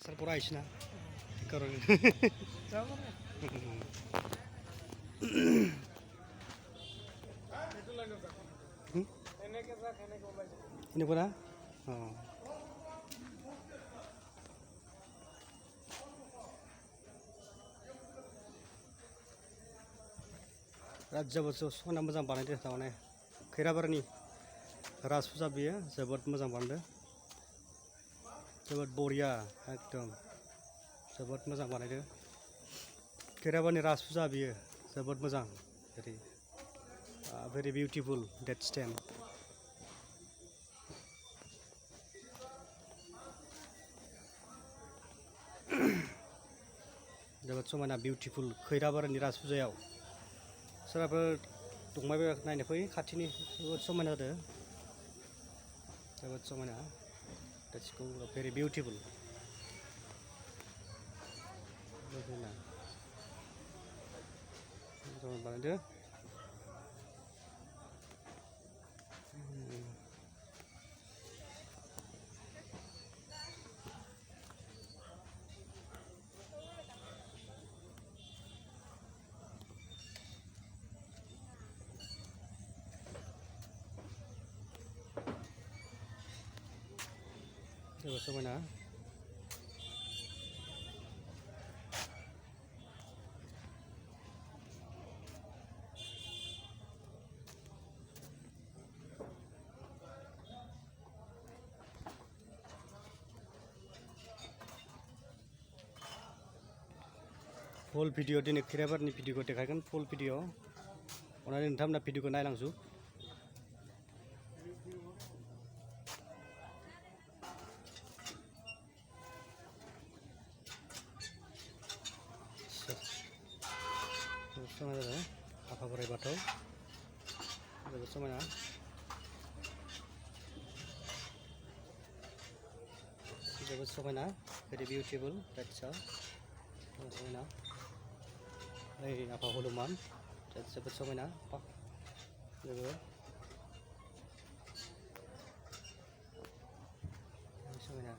Sarpura isna. Karo. Ini pun ah. Oh. Rajab itu sona मोजां बानायदो थारमाने खैराबारनि राज फुजा बियो जोबोद मोजां बानायदो जोबोद बरिया एकदम जोबोद मोजां बानायदो खैराबारनि राज फुजा बियो जोबोद मोजां very beautiful that stand जोबोद समायना beautiful खैराबारनि राज फुजायाव सोरबाफोर दंबायबाय नायनो फै खाथिनि जोबोद समायना जादों जोबोद समायना that's cool very beautiful मोजां बानायदो जोबोद समायना full video दिनै खैराबारनि भिडिअखौ देखायगोन full video अननानै नोंथांमोना भिडिअखौ नायलांजोब समायना जादों आफा बोराइ बाथौ जोबोद समायना जोबोद समायना very beautiful that's all समायना ओइ आफा हनुमान जोबोद समायना जोबोद समायना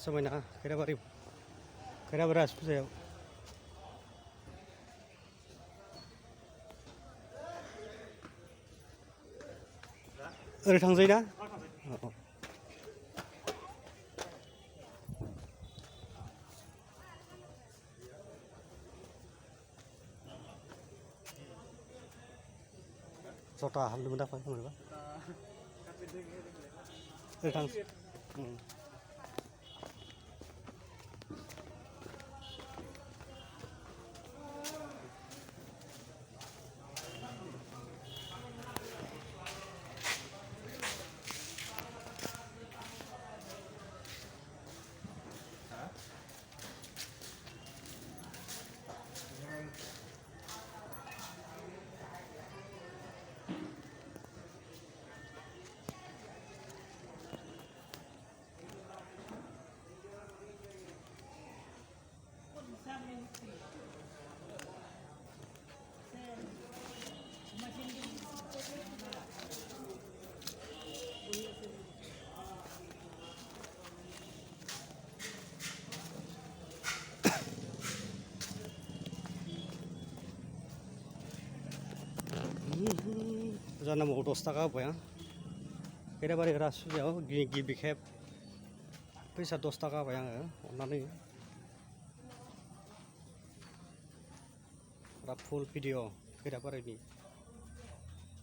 समायना खैराबारि राज फुजायाव ओरै थांजायो ना जथा हामदोंमोन दाफाय मोनबा ओरै थां जाना माव 10 थाखा होबाय आं खैराबारि राज फुजायाव गिबि खेब फैसा 10 थाखा होबाय आङो अननानै फुरा फुल भिडिअ खैराबारिनि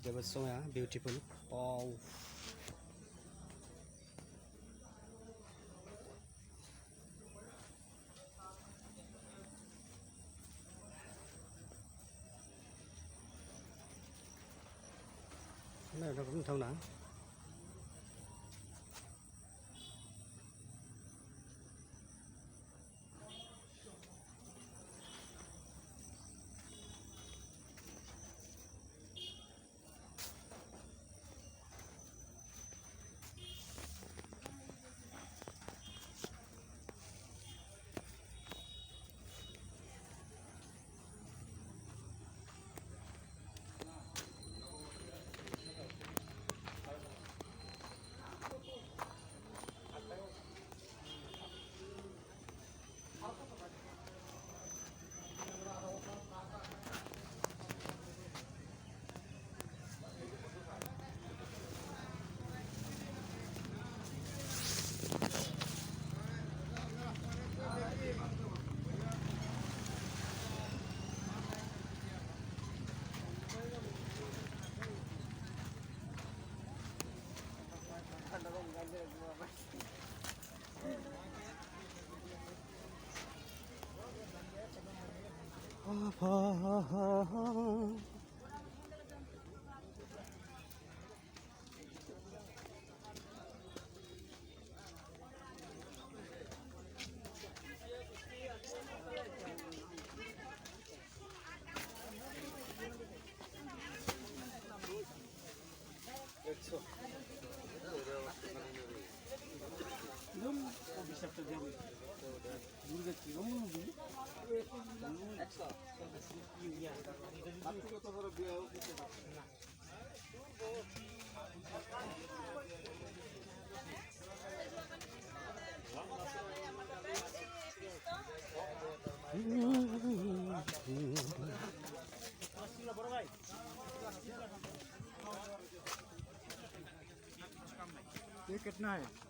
जोबोद समायना बिउटिफुल वाव नायनो नोंथांमोना ये कितना है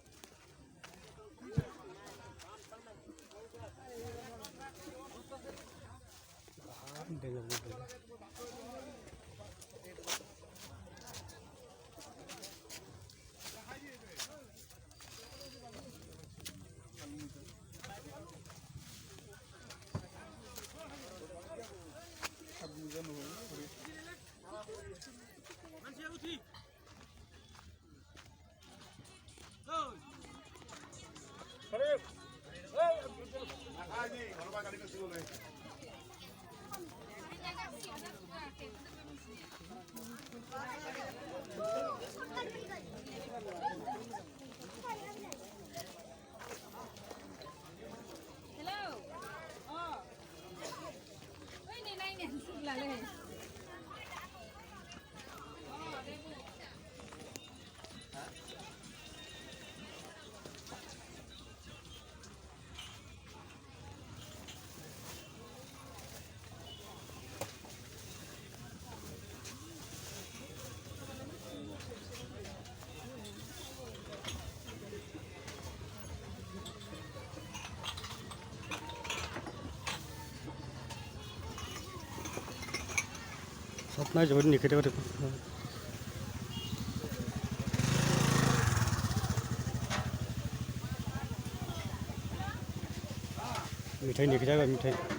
सब नायजोबोद निखेदों मिठाई निखेदा मिठाई